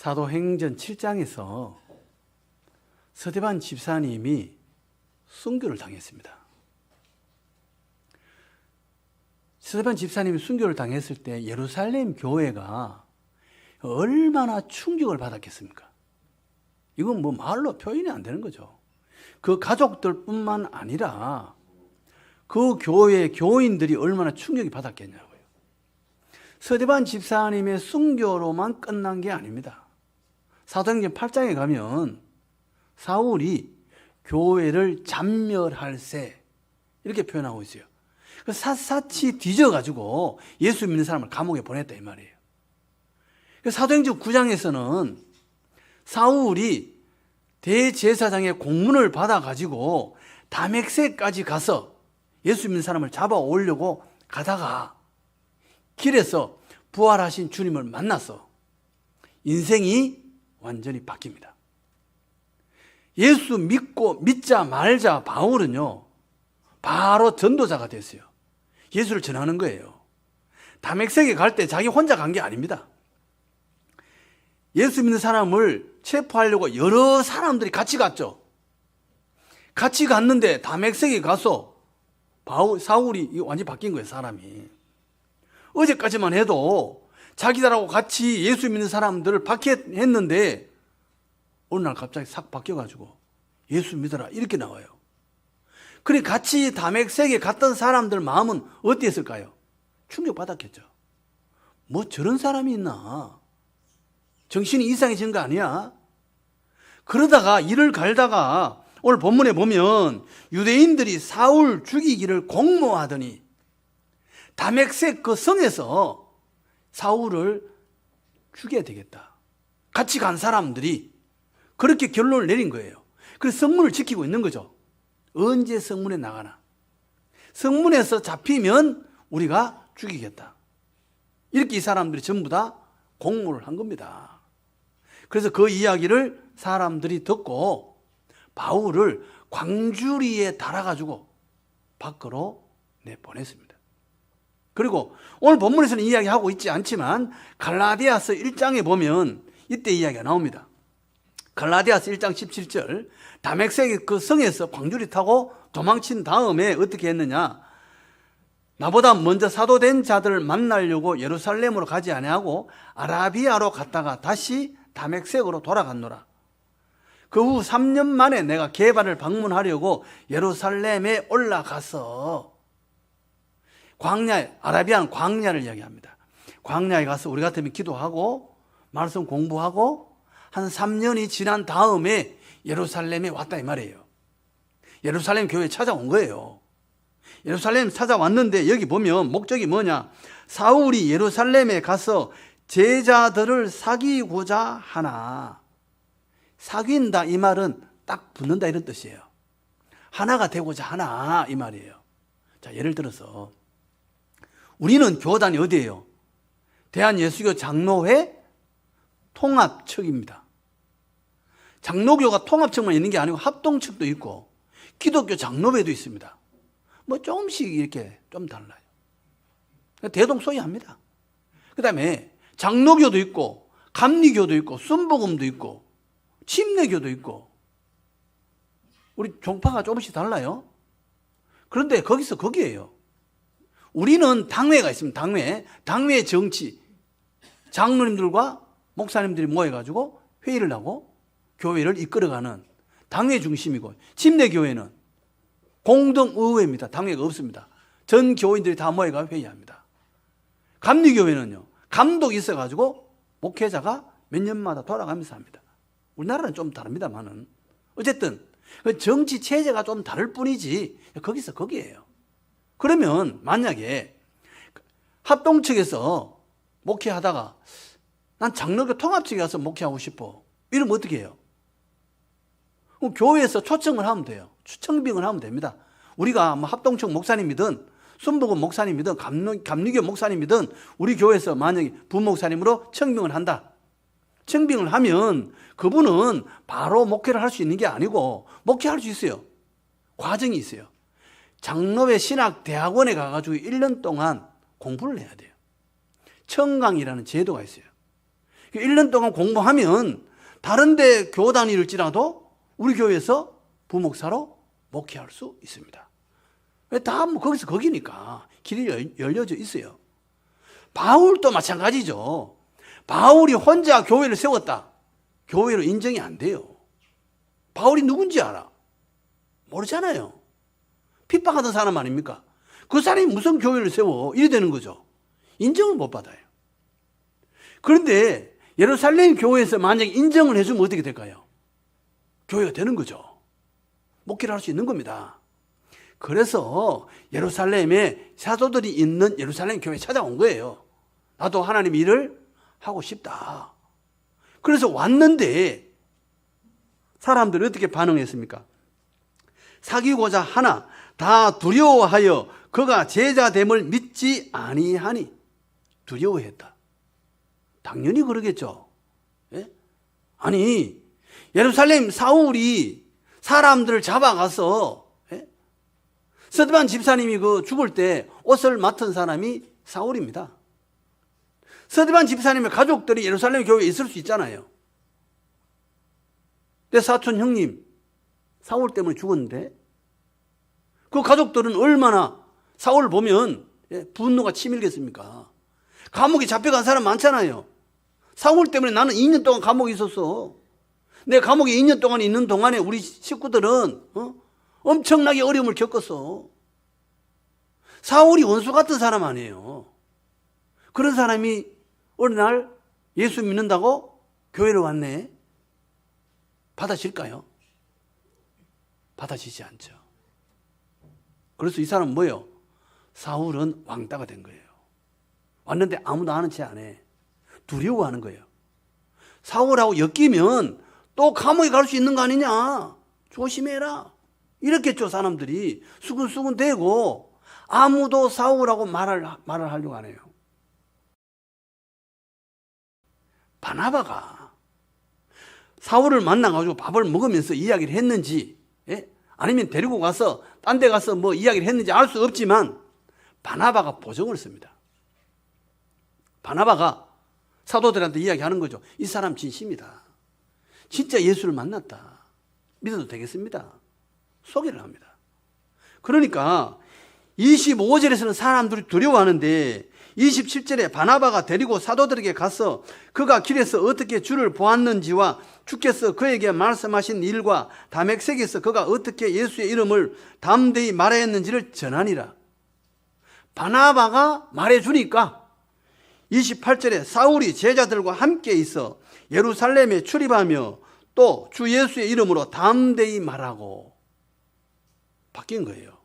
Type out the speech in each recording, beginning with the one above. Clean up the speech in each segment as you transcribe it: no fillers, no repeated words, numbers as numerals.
사도행전 7장에서 서대반 집사님이 순교를 당했습니다. 서대반 집사님이 순교를 당했을 때 예루살렘 교회가 얼마나 충격을 받았겠습니까? 이건 뭐 말로 표현이 안 되는 거죠. 그 가족들뿐만 아니라 그 교회 교인들이 얼마나 충격이 받았겠냐고요. 서대반 집사님의 순교로만 끝난 게 아닙니다. 사도행전 8장에 가면 사울이 교회를 잔멸할세 이렇게 표현하고 있어요. 샅샅이 뒤져가지고 예수 믿는 사람을 감옥에 보냈다 이 말이에요. 사도행전 9장에서는 사울이 대제사장의 공문을 받아가지고 다맥세까지 가서 예수 믿는 사람을 잡아오려고 가다가 길에서 부활하신 주님을 만나서 인생이 완전히 바뀝니다. 예수 믿자 말자 바울은요 바로 전도자가 됐어요. 예수를 전하는 거예요. 다맥세에 갈 때 자기 혼자 간 게 아닙니다. 예수 믿는 사람을 체포하려고 여러 사람들이 같이 갔죠. 같이 갔는데 다맥세에 가서 사울이 완전히 바뀐 거예요. 사람이. 어제까지만 해도 자기들하고 같이 예수 믿는 사람들을 박해했는데 어느 날 갑자기 싹 바뀌어가지고 예수 믿어라 이렇게 나와요. 그래 같이 다맥세에 갔던 사람들 마음은 어땠을까요? 충격받았겠죠. 뭐 저런 사람이 있나? 정신이 이상해진 거 아니야? 그러다가 일을 갈다가 오늘 본문에 보면 유대인들이 사울 죽이기를 공모하더니 다맥세 그 성에서 사울을 죽여야 되겠다. 같이 간 사람들이 그렇게 결론을 내린 거예요. 그래서 성문을 지키고 있는 거죠. 언제 성문에 나가나. 성문에서 잡히면 우리가 죽이겠다. 이렇게 이 사람들이 전부 다 공모를 한 겁니다. 그래서 그 이야기를 사람들이 듣고 바울을 광주리에 달아가지고 밖으로 내보냈습니다. 그리고 오늘 본문에서는 이야기하고 있지 않지만 갈라디아서 1장에 보면 이때 이야기가 나옵니다. 갈라디아서 1장 17절 다맥세 그 성에서 광주리 타고 도망친 다음에 어떻게 했느냐. 나보다 먼저 사도된 자들을 만나려고 예루살렘으로 가지 아니하고 아라비아로 갔다가 다시 다맥색으로 돌아갔노라. 그 후 3년 만에 내가 게바를 방문하려고 예루살렘에 올라가서 광야에, 아라비아는 광야를 이야기합니다. 광야에 가서 우리 같으면 기도하고 말씀 공부하고 한 3년이 지난 다음에 예루살렘에 왔다 이 말이에요. 예루살렘 교회에 찾아온 거예요. 예루살렘 찾아왔는데 여기 보면 목적이 뭐냐. 사울이 예루살렘에 가서 제자들을 사귀고자 하나. 사귄다 이 말은 딱 붙는다 이런 뜻이에요. 하나가 되고자 하나 이 말이에요. 자, 예를 들어서 우리는 교단이 어디예요? 대한예수교 장로회 통합측입니다. 장로교가 통합측만 있는 게 아니고 합동측도 있고 기독교 장로회도 있습니다. 뭐 조금씩 이렇게 좀 달라요. 대동소이합니다. 그 다음에 장로교도 있고 감리교도 있고 순복음도 있고 침례교도 있고 우리 종파가 조금씩 달라요. 그런데 거기서 거기에요. 우리는 당회가 있습니다. 당회 정치 장로님들과 목사님들이 모여가지고 회의를 하고 교회를 이끌어가는 당회 중심이고 침례교회는 공동의회입니다. 당회가 없습니다. 전 교인들이 다 모여가 회의합니다. 감리교회는요. 감독이 있어가지고 목회자가 몇 년마다 돌아가면서 합니다. 우리나라는 좀 다릅니다만은 어쨌든 정치 체제가 좀 다를 뿐이지 거기서 거기에요. 그러면 만약에 합동측에서 목회하다가 난 장로교 통합측에 가서 목회하고 싶어 이러면 어떻게 해요? 교회에서 초청을 하면 돼요. 추청빙을 하면 됩니다. 우리가 뭐 합동측 목사님이든 순복음 목사님이든 감리교 목사님이든 우리 교회에서 만약에 부목사님으로 청빙을 한다. 청빙을 하면 그분은 바로 목회를 할 수 있는 게 아니고 목회할 수 있어요. 과정이 있어요. 장로회 신학대학원에 가가지고 1년 동안 공부를 해야 돼요. 청강이라는 제도가 있어요. 1년 동안 공부하면 다른 데 교회 다닐지라도 우리 교회에서 부목사로 목회할 수 있습니다. 다 뭐 거기서 거기니까 길이 열려져 있어요. 바울도 마찬가지죠. 바울이 혼자 교회를 세웠다. 교회로 인정이 안 돼요. 바울이 누군지 알아? 모르잖아요. 핍박하던 사람 아닙니까? 그 사람이 무슨 교회를 세워? 이래 되는 거죠. 인정을 못 받아요. 그런데 예루살렘 교회에서 만약에 인정을 해주면 어떻게 될까요? 교회가 되는 거죠. 목회를 할 수 있는 겁니다. 그래서 예루살렘에 사도들이 있는 예루살렘 교회에 찾아온 거예요. 나도 하나님 일을 하고 싶다. 그래서 왔는데 사람들이 어떻게 반응했습니까? 사귀고자 하나 다 두려워하여 그가 제자됨을 믿지 아니하니. 두려워했다. 당연히 그러겠죠. 예? 아니 예루살렘 사울이 사람들을 잡아가서 스데반 집사님이 그 죽을 때 옷을 맡은 사람이 사울입니다. 스데반 집사님의 가족들이 예루살렘 교회에 있을 수 있잖아요. 내 사촌 형님 사울 때문에 죽었는데 그 가족들은 얼마나 사울을 보면 분노가 치밀겠습니까? 감옥에 잡혀간 사람 많잖아요. 사울 때문에 나는 2년 동안 감옥에 있었어. 내 감옥에 2년 동안 있는 동안에 우리 식구들은 엄청나게 어려움을 겪었어. 사울이 원수 같은 사람 아니에요. 그런 사람이 어느 날 예수 믿는다고 교회를 왔네. 받아질까요? 받아지지 않죠. 그래서 이 사람은 뭐예요? 사울은 왕따가 된 거예요. 왔는데 아무도 아는 채 안 해. 두려워하는 거예요. 사울하고 엮이면 또 감옥에 갈 수 있는 거 아니냐. 조심해라. 이렇겠죠. 사람들이 수근수근 대고 아무도 사울하고 말을 하려고 안 해요. 바나바가 사울을 만나가지고 밥을 먹으면서 이야기를 했는지, 아니면 데리고 가서 딴 데 가서 뭐 이야기를 했는지 알 수 없지만 바나바가 보정을 씁니다. 바나바가 사도들한테 이야기하는 거죠. 이 사람 진심이다. 진짜 예수를 만났다. 믿어도 되겠습니다. 소개를 합니다. 그러니까 25절에서는 사람들이 두려워하는데 27절에 바나바가 데리고 사도들에게 가서 그가 길에서 어떻게 주를 보았는지와 주께서 그에게 말씀하신 일과 다메섹에서 그가 어떻게 예수의 이름을 담대히 말하였는지를 전하니라. 바나바가 말해주니까 28절에 사울이 제자들과 함께 있어 예루살렘에 출입하며 또 주 예수의 이름으로 담대히 말하고 바뀐 거예요.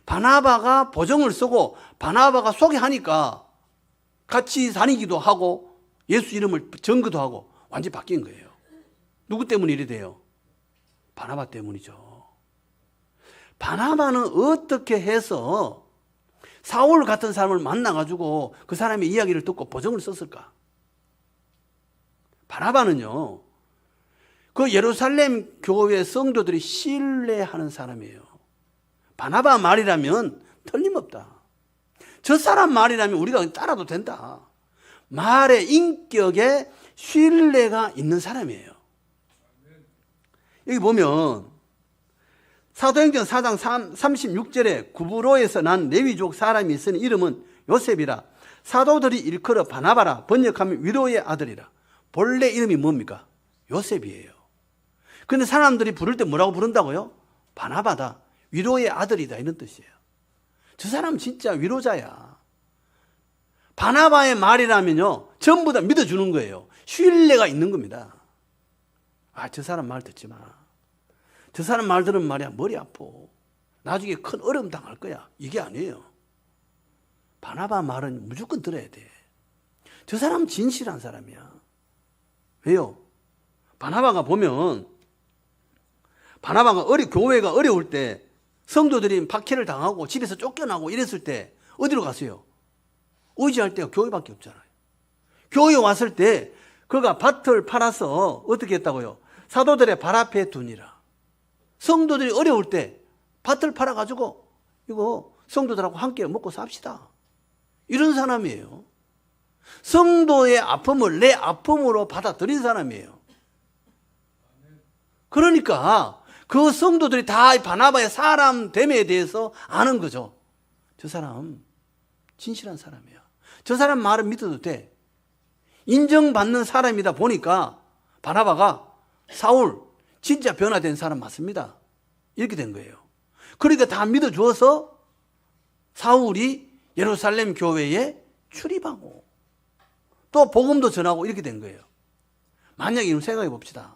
바나바가 보정을 쓰고 바나바가 소개하니까 같이 다니기도 하고 예수 이름을 전거도 하고 완전히 바뀐 거예요. 누구 때문에 이래 돼요? 바나바 때문이죠. 바나바는 어떻게 해서 사울 같은 사람을 만나가지고 그 사람의 이야기를 듣고 보정을 썼을까? 바나바는요, 그 예루살렘 교회 성도들이 신뢰하는 사람이에요. 바나바 말이라면 틀림없다. 저 사람 말이라면 우리가 따라도 된다. 말의 인격에 신뢰가 있는 사람이에요. 여기 보면 사도행전 4장 36절에 구브로에서 난 레위족 사람이 있으니 이름은 요셉이라. 사도들이 일컬어 바나바라. 번역하면 위로의 아들이라. 본래 이름이 뭡니까? 요셉이에요. 근데 사람들이 부를 때 뭐라고 부른다고요? 바나바다. 위로의 아들이다. 이런 뜻이에요. 저 사람 진짜 위로자야. 바나바의 말이라면요, 전부 다 믿어주는 거예요. 신뢰가 있는 겁니다. 아, 저 사람 말 듣지 마. 저 사람 말 들으면 말이야, 머리 아파. 나중에 큰 어려움 당할 거야. 이게 아니에요. 바나바 말은 무조건 들어야 돼. 저 사람 진실한 사람이야. 왜요? 바나바가 보면, 바나바가 교회가 어려울 때 성도들이 박해를 당하고 집에서 쫓겨나고 이랬을 때 어디로 갔어요? 의지할 때가 교회밖에 없잖아요. 교회에 왔을 때 그가 밭을 팔아서 어떻게 했다고요? 사도들의 발 앞에 두니라. 성도들이 어려울 때 밭을 팔아가지고 이거 성도들하고 함께 먹고 삽시다. 이런 사람이에요. 성도의 아픔을 내 아픔으로 받아들인 사람이에요. 그러니까 그 성도들이 다 바나바의 사람됨에 대해서 아는 거죠. 저 사람 진실한 사람이야. 저 사람 말은 믿어도 돼. 인정받는 사람이다 보니까 바나바가 사울 진짜 변화된 사람 맞습니다. 이렇게 된 거예요. 그러니까 다 믿어주어서 사울이 예루살렘 교회에 출입하고 또 복음도 전하고 이렇게 된 거예요. 만약에 이런 생각해 봅시다.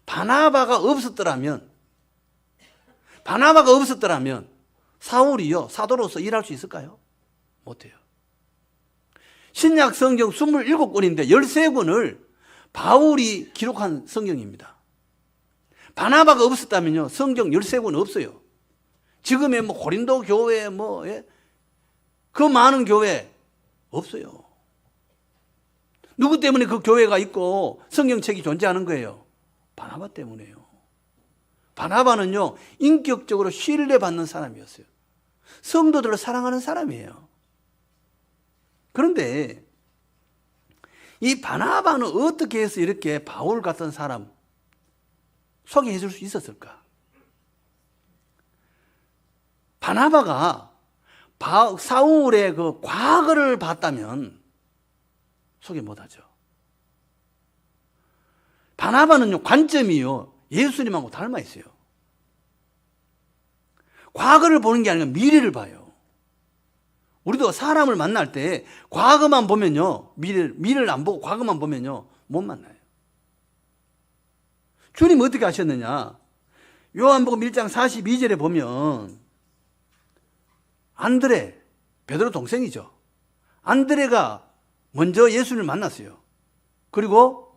바나바가 없었더라면 사울이요 사도로서 일할 수 있을까요? 못해요. 신약 성경 27권인데 13권을 바울이 기록한 성경입니다. 바나바가 없었다면요 성경 13권 없어요. 지금의 뭐 고린도 교회 그 많은 교회 없어요. 누구 때문에 그 교회가 있고 성경책이 존재하는 거예요? 바나바 때문에요. 바나바는요 인격적으로 신뢰받는 사람이었어요. 성도들을 사랑하는 사람이에요. 그런데 이 바나바는 어떻게 해서 이렇게 바울 같은 사람 소개해 줄 수 있었을까? 바나바가 사울의 그 과거를 봤다면 소개 못하죠. 바나바는요 관점이요 예수님하고 닮아 있어요. 과거를 보는 게 아니라 미래를 봐요. 우리도 사람을 만날 때 과거만 보면요 미래를 안 보고 과거만 보면요 못 만나요. 주님 어떻게 하셨느냐? 요한복음 1장 42절에 보면 안드레, 베드로 동생이죠. 안드레가 먼저 예수를 만났어요. 그리고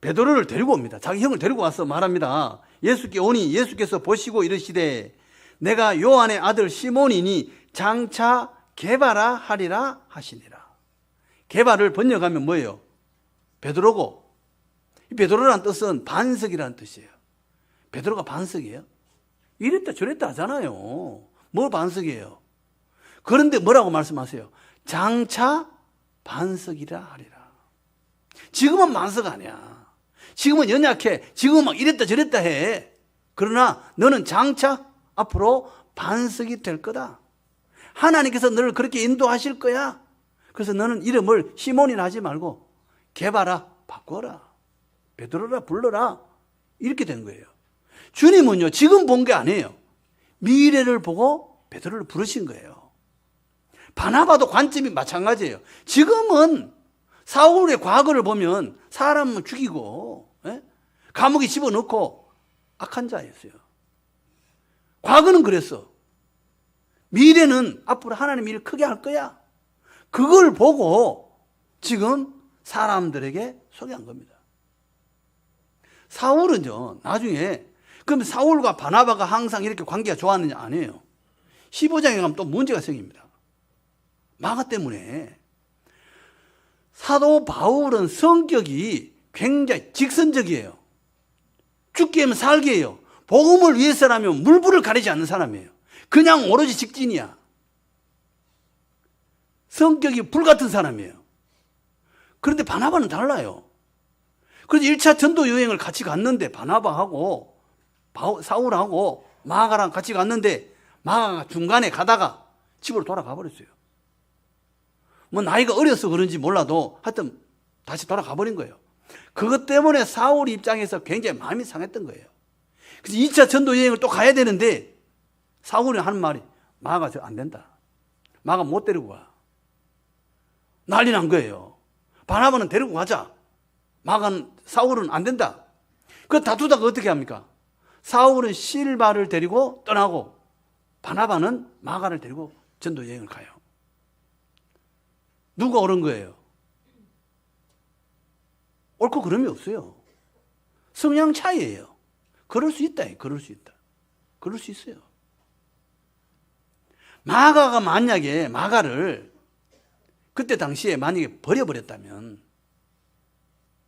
베드로를 데리고 옵니다. 자기 형을 데리고 와서 말합니다. 예수께 오니 예수께서 보시고 이르시되 내가 요한의 아들 시몬이니 장차 게바라 하리라 하시니라. 게바를 번역하면 뭐예요? 베드로고 이 베드로라는 뜻은 반석이라는 뜻이에요. 베드로가 반석이에요? 이랬다 저랬다 하잖아요. 뭘 반석이에요? 그런데 뭐라고 말씀하세요? 장차 반석이라 하리라. 지금은 반석 아니야. 지금은 연약해. 지금은 막 이랬다 저랬다 해. 그러나 너는 장차 앞으로 반석이 될 거다. 하나님께서 너를 그렇게 인도하실 거야. 그래서 너는 이름을 시몬이나 하지 말고 게바라 바꿔라. 베드로라 불러라. 이렇게 된 거예요. 주님은요 지금 본 게 아니에요. 미래를 보고 베드로를 부르신 거예요. 바나바도 관점이 마찬가지예요. 지금은 사울의 과거를 보면 사람을 죽이고 감옥에 집어넣고 악한 자였어요. 과거는 그랬어. 미래는 앞으로 하나님 일을 크게 할 거야. 그걸 보고 지금 사람들에게 소개한 겁니다. 사울은요 나중에 그럼 사울과 바나바가 항상 이렇게 관계가 좋았느냐? 아니에요. 15장에 가면 또 문제가 생깁니다. 마가 때문에. 사도 바울은 성격이 굉장히 직선적이에요. 죽게 하면 살게 해요. 복음을 위해서라면 물불을 가리지 않는 사람이에요. 그냥 오로지 직진이야. 성격이 불같은 사람이에요. 그런데 바나바는 달라요. 그래서 1차 전도 여행을 같이 갔는데 바나바하고 사울하고 마가랑 같이 갔는데 마가가 중간에 가다가 집으로 돌아가 버렸어요. 뭐 나이가 어려서 그런지 몰라도 하여튼 다시 돌아가 버린 거예요. 그것 때문에 사울 입장에서 굉장히 마음이 상했던 거예요. 그래서 2차 전도 여행을 또 가야 되는데 사울이 하는 말이 마가 안 된다. 마가 못 데리고 가. 난리 난 거예요. 바나바는 데리고 가자. 사울은 안 된다. 그 다투다가 어떻게 합니까? 사울은 실바를 데리고 떠나고 바나바는 마가를 데리고 전도 여행을 가요. 누가 옳은 거예요? 옳고 그름이 없어요. 성향 차이예요. 그럴 수 있다. 그럴 수 있다. 그럴 수 있어요. 마가가 만약에 마가를 그때 당시에 만약에 버려버렸다면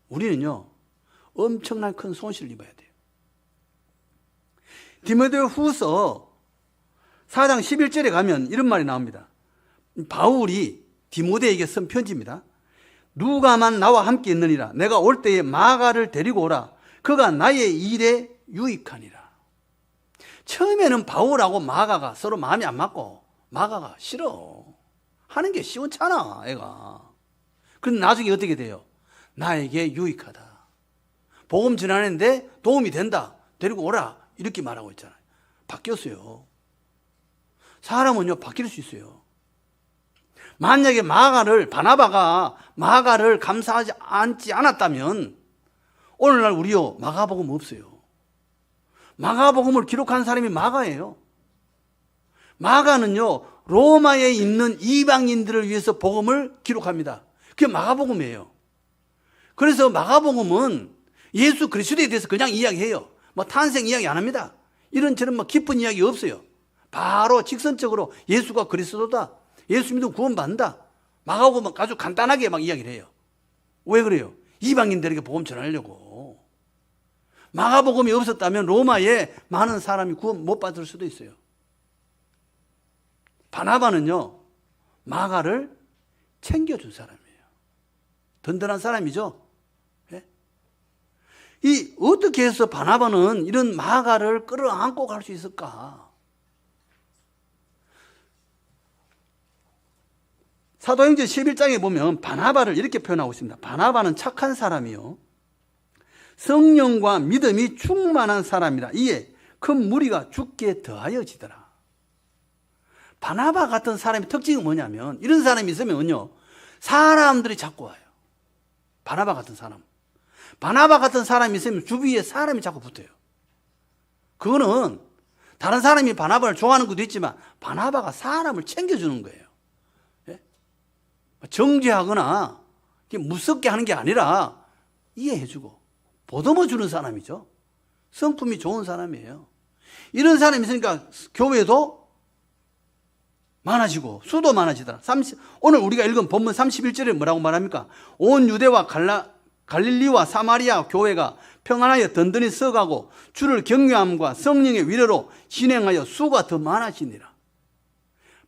우리는요 엄청난 큰 손실을 입어야 돼요. 디모데 후서 4장 11절에 가면 이런 말이 나옵니다. 바울이 디모데에게 쓴 편지입니다. 누가만 나와 함께 있느니라. 내가 올 때에 마가를 데리고 오라. 그가 나의 일에 유익하니라. 처음에는 바울하고 마가가 서로 마음이 안 맞고 마가가 싫어. 하는 게 시원찮아, 애가. 그런데 나중에 어떻게 돼요? 나에게 유익하다. 복음 전하는데 도움이 된다. 데리고 오라. 이렇게 말하고 있잖아요. 바뀌었어요. 사람은요, 바뀔 수 있어요. 만약에 바나바가 마가를 감사하지 않았다면 오늘날 우리요, 마가복음 없어요. 마가복음을 기록한 사람이 마가예요. 마가는요, 로마에 있는 이방인들을 위해서 복음을 기록합니다. 그게 마가복음이에요. 그래서 마가복음은 예수 그리스도에 대해서 그냥 이야기해요. 뭐 탄생 이야기 안 합니다. 이런저런 깊은 이야기 없어요. 바로 직선적으로 예수가 그리스도다. 예수 믿으면 구원받는다. 마가복음은 아주 간단하게 막 이야기를 해요. 왜 그래요? 이방인들에게 복음 전하려고. 마가복음이 없었다면 로마에 많은 사람이 구원 못 받을 수도 있어요. 바나바는요, 마가를 챙겨준 사람이에요. 든든한 사람이죠. 예? 어떻게 해서 바나바는 이런 마가를 끌어안고 갈 수 있을까? 사도행전 11장에 보면 바나바를 이렇게 표현하고 있습니다. 바나바는 착한 사람이요, 성령과 믿음이 충만한 사람이라. 이에 큰 무리가 죽게 더하여지더라. 바나바 같은 사람의 특징은 뭐냐면, 이런 사람이 있으면요, 사람들이 자꾸 와요. 바나바 같은 사람. 바나바 같은 사람이 있으면 주위에 사람이 자꾸 붙어요. 그거는 다른 사람이 바나바를 좋아하는 것도 있지만 바나바가 사람을 챙겨주는 거예요. 예? 정죄하거나 무섭게 하는 게 아니라 이해해주고 보듬어주는 사람이죠. 성품이 좋은 사람이에요. 이런 사람이 있으니까 교회도 많아지고 수도 많아지더라. 오늘 우리가 읽은 본문 31절에 뭐라고 말합니까? 온 유대와 갈릴리와 사마리아 교회가 평안하여 든든히 서가고 주를 경외함과 성령의 위로로 진행하여 수가 더 많아지니라.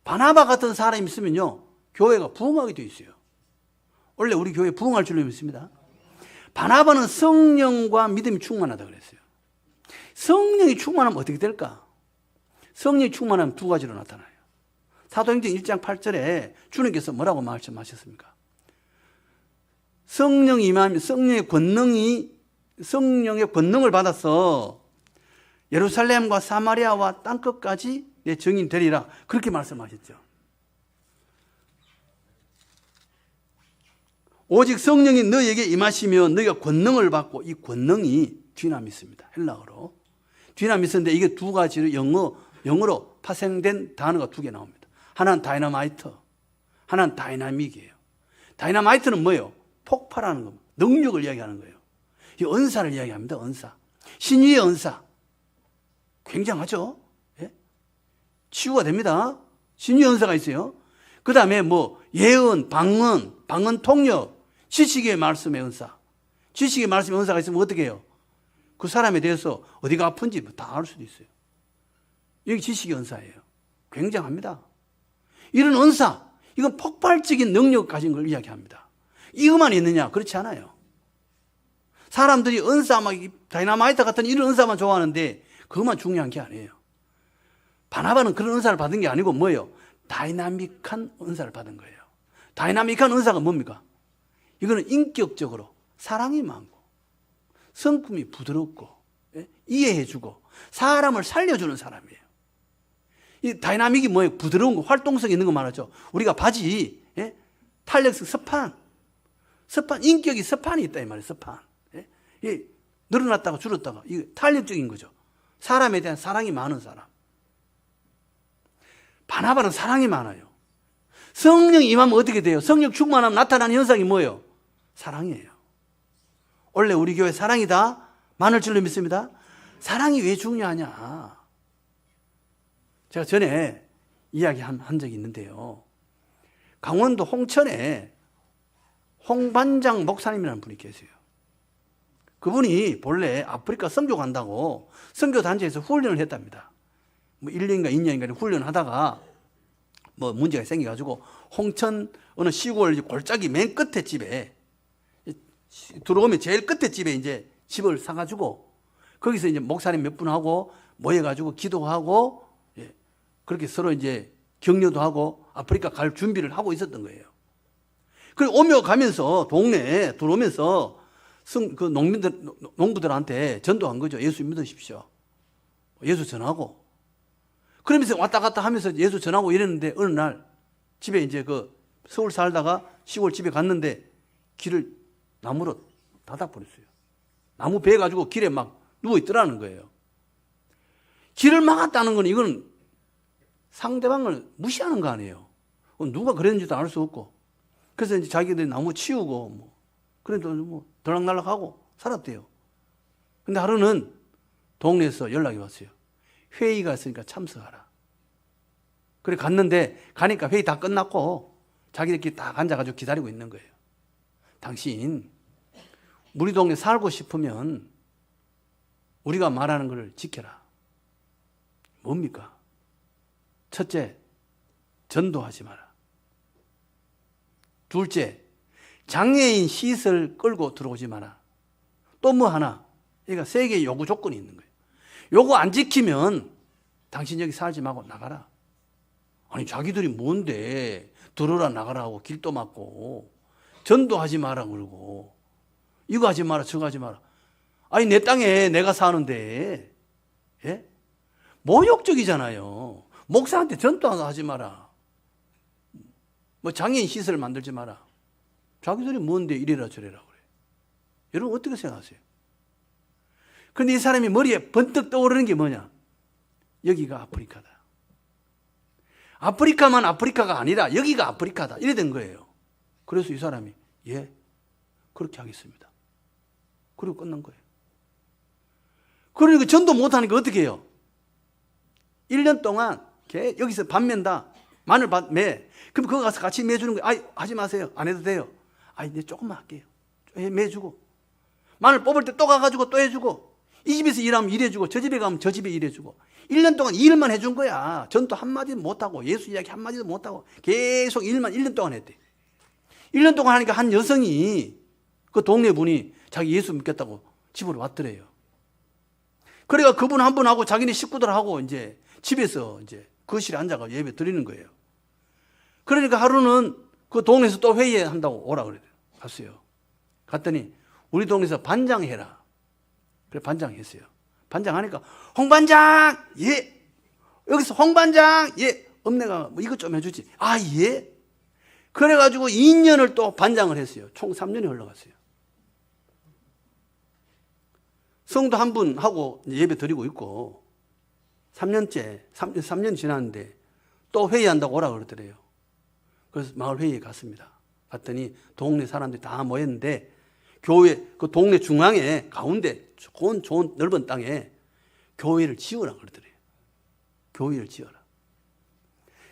바나바 같은 사람이 있으면요, 교회가 부흥하게 돼 있어요. 원래 우리 교회 부흥할 줄로 믿습니다. 바나바는 성령과 믿음이 충만하다 그랬어요. 성령이 충만하면 어떻게 될까? 성령이 충만하면 두 가지로 나타나요. 사도행전 1장 8절에 주님께서 뭐라고 말씀하셨습니까? 성령이 임하면 성령의 권능을 받아서 예루살렘과 사마리아와 땅끝까지 내 증인 되리라. 그렇게 말씀하셨죠. 오직 성령이 너희에게 임하시면 너희가 권능을 받고, 이 권능이 뒤나미스입니다. 헬라어로. 뒤나미스인데 이게 두 가지로 영어로 파생된 단어가 두 개 나옵니다. 하나는 다이너마이트, 하나는 다이나믹이에요. 다이너마이트는 뭐예요? 폭발하는 겁니다. 능력을 이야기하는 거예요. 이 은사를 이야기합니다. 은사. 신유의 은사. 굉장하죠? 예? 치유가 됩니다. 신유의 은사가 있어요. 그 다음에 예언, 방언 통역, 지식의 말씀의 은사. 지식의 말씀의 은사가 있으면 어떻게 해요? 그 사람에 대해서 어디가 아픈지 다 알 수도 있어요. 여기 지식의 은사예요. 굉장합니다. 이런 은사, 이건 폭발적인 능력을 가진 걸 이야기합니다. 이것만 있느냐? 그렇지 않아요. 사람들이 은사, 다이나마이트 같은 이런 은사만 좋아하는데 그것만 중요한 게 아니에요. 바나바는 그런 은사를 받은 게 아니고 뭐예요? 다이나믹한 은사를 받은 거예요. 다이나믹한 은사가 뭡니까? 이거는 인격적으로 사랑이 많고 성품이 부드럽고, 예? 이해해주고 사람을 살려주는 사람이에요. 이 다이나믹이 뭐예요? 부드러운 거, 활동성 있는 거 말하죠. 우리가 바지, 예? 탄력성, 스판, 인격이 스판이 있다 이 말이에요. 스판. 예? 늘어났다가 줄었다가 이게 탄력적인 거죠. 사람에 대한 사랑이 많은 사람. 바나바는 사랑이 많아요. 성령이 임하면 어떻게 돼요? 성령 충만하면 나타나는 현상이 뭐예요? 사랑이에요. 원래 우리 교회 사랑이다 많을 줄로 믿습니다. 사랑이 왜 중요하냐? 제가 전에 이야기한 적이 있는데요. 강원도 홍천에 홍반장 목사님이라는 분이 계세요. 그분이 본래 아프리카 선교 간다고 선교단체에서 훈련을 했답니다. 1년인가 2년인가 훈련을 하다가 뭐 문제가 생겨가지고 홍천 어느 시골 골짜기 맨 끝에 집에 들어오면 제일 끝에 집에 이제 집을 사가지고 거기서 이제 목사님 몇 분하고 모여가지고 기도하고 그렇게 서로 이제 격려도 하고 아프리카 갈 준비를 하고 있었던 거예요. 그리고 오며 가면서 동네에 들어오면서 그 농부들한테 전도한 거죠. 예수 믿으십시오. 예수 전하고. 그러면서 왔다 갔다 하면서 예수 전하고 이랬는데 어느 날 집에 이제 그 서울 살다가 시골 집에 갔는데 길을 나무로 닫아버렸어요. 나무 베어 가지고 길에 막 누워 있더라는 거예요. 길을 막았다는 건 이건 상대방을 무시하는 거 아니에요. 누가 그랬는지도 알 수 없고. 그래서 이제 자기들이 나무 치우고 뭐 그래도 뭐 들락날락하고 살았대요. 근데 하루는 동네에서 연락이 왔어요. 회의가 있으니까 참석하라. 그래 갔는데 가니까 회의 다 끝났고 자기들끼리 딱 앉아가지고 기다리고 있는 거예요. 당신 우리 동네 살고 싶으면 우리가 말하는 걸 지켜라. 뭡니까? 첫째, 전도하지 마라. 둘째, 장애인 시설 끌고 들어오지 마라. 또 뭐 하나, 그러니까 세 개의 요구 조건이 있는 거예요. 요거 안 지키면 당신 여기 살지 말고 나가라. 아니 자기들이 뭔데 들어라 나가라 하고 길도 막고 전도하지 마라 그러고 이거 하지 마라 저거 하지 마라. 아니 내 땅에 내가 사는데 예? 모욕적이잖아요. 목사한테 전도하지 마라. 뭐 장애인 시설 만들지 마라. 자기들이 뭔데 이래라 저래라 그래. 여러분 어떻게 생각하세요? 그런데 이 사람이 머리에 번뜩 떠오르는 게 뭐냐? 여기가 아프리카다. 아프리카만 아프리카가 아니라 여기가 아프리카다. 이래 된 거예요. 그래서 이 사람이 예, 그렇게 하겠습니다. 그리고 끝난 거예요. 그러니까 전도 못하니까 어떻게 해요? 1년 동안 여기서 밥 맨다. 마늘 밥 매. 그럼 그거 가서 같이 매주는 거예요. 아이, 하지 마세요. 안 해도 돼요. 아이, 네 조금만 할게요. 매주고. 마늘 뽑을 때 또 가가지고 또 해주고. 이 집에서 일하면 일해주고 저 집에 가면 저 집에 일해주고 1년 동안 일만 해준 거야. 전도 한마디도 못하고 예수 이야기 한마디도 못하고 계속 일만 1년 동안 했대. 1년 동안 하니까 한 여성이 그 동네 분이 자기 예수 믿겠다고 집으로 왔더래요. 그래가 그분 한 분하고 자기네 식구들하고 이제 집에서 이제 거실에 앉아가 예배 드리는 거예요. 그러니까 하루는 그 동네에서 또 회의한다고 오라 그래요. 갔어요. 갔더니 우리 동네에서 반장해라. 그래 반장했어요. 반장하니까 홍반장 예 여기서 홍반장 예 엄내가 뭐 이것 좀 해주지 아 예 그래가지고 2년을 또 반장을 했어요. 총 3년이 흘러갔어요. 성도 한 분 하고 예배 드리고 있고 3년 지났는데 또 회의한다고 오라 그러더래요. 그래서 마을 회의에 갔습니다. 갔더니 동네 사람들이 다 모였는데 교회 그 동네 중앙에 가운데 좋은 넓은 땅에 교회를 지으라 그러더래요. 교회를 지어라.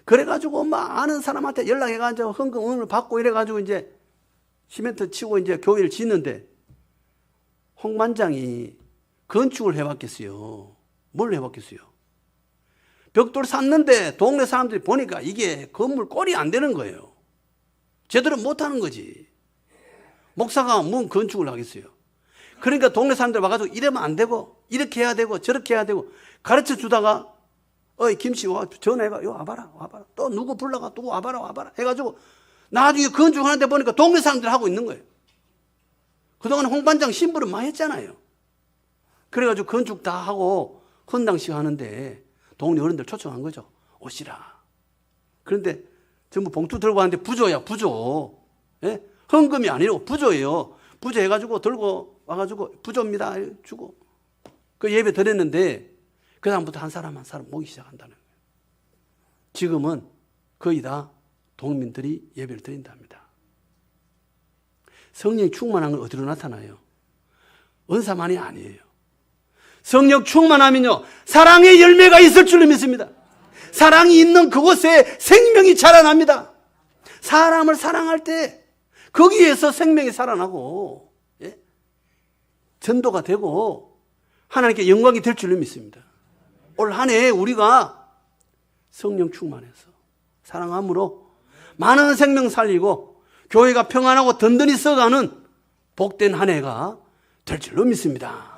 그래가지고 막 아는 사람한테 연락해가지고 헌금을 받고 이래가지고 이제 시멘트 치고 이제 교회를 짓는데 홍 반장이 건축을 해봤겠어요. 뭘 해봤겠어요? 벽돌 샀는데 동네 사람들이 보니까 이게 건물 꼴이 안 되는 거예요. 제대로 못하는 거지. 목사가 뭔 건축을 하겠어요. 그러니까 동네 사람들 와가지고 이러면 안 되고 이렇게 해야 되고 저렇게 해야 되고 가르쳐 주다가 어이 김씨 와 전화해봐 요 와봐라 또 누구 불러가 또 와봐라 해가지고 나중에 건축하는데 보니까 동네 사람들 하고 있는 거예요. 그동안 홍 반장 신부름 많이 했잖아요. 그래가지고 건축 다 하고 헌당식 하는데 동네 어른들 초청한 거죠. 오시라. 그런데 전부 봉투 들고 왔는데 부조야 부조. 예? 헌금이 아니고 부조예요. 부조 해가지고 들고 와가지고 부조입니다 주고 그 예배 드렸는데 그 다음부터 한 사람 한 사람 모이기 시작한다는 거예요. 지금은 거의 다 동민들이 예배를 드린답니다. 성령이 충만한 건 어디로 나타나요? 은사만이 아니에요. 성령 충만하면요 사랑의 열매가 있을 줄로 믿습니다. 사랑이 있는 그곳에 생명이 자라납니다. 사람을 사랑할 때 거기에서 생명이 살아나고 예? 전도가 되고 하나님께 영광이 될 줄로 믿습니다. 올 한 해 우리가 성령 충만해서 사랑함으로 많은 생명 살리고 교회가 평안하고 든든히 써가는 복된 한 해가 될 줄로 믿습니다.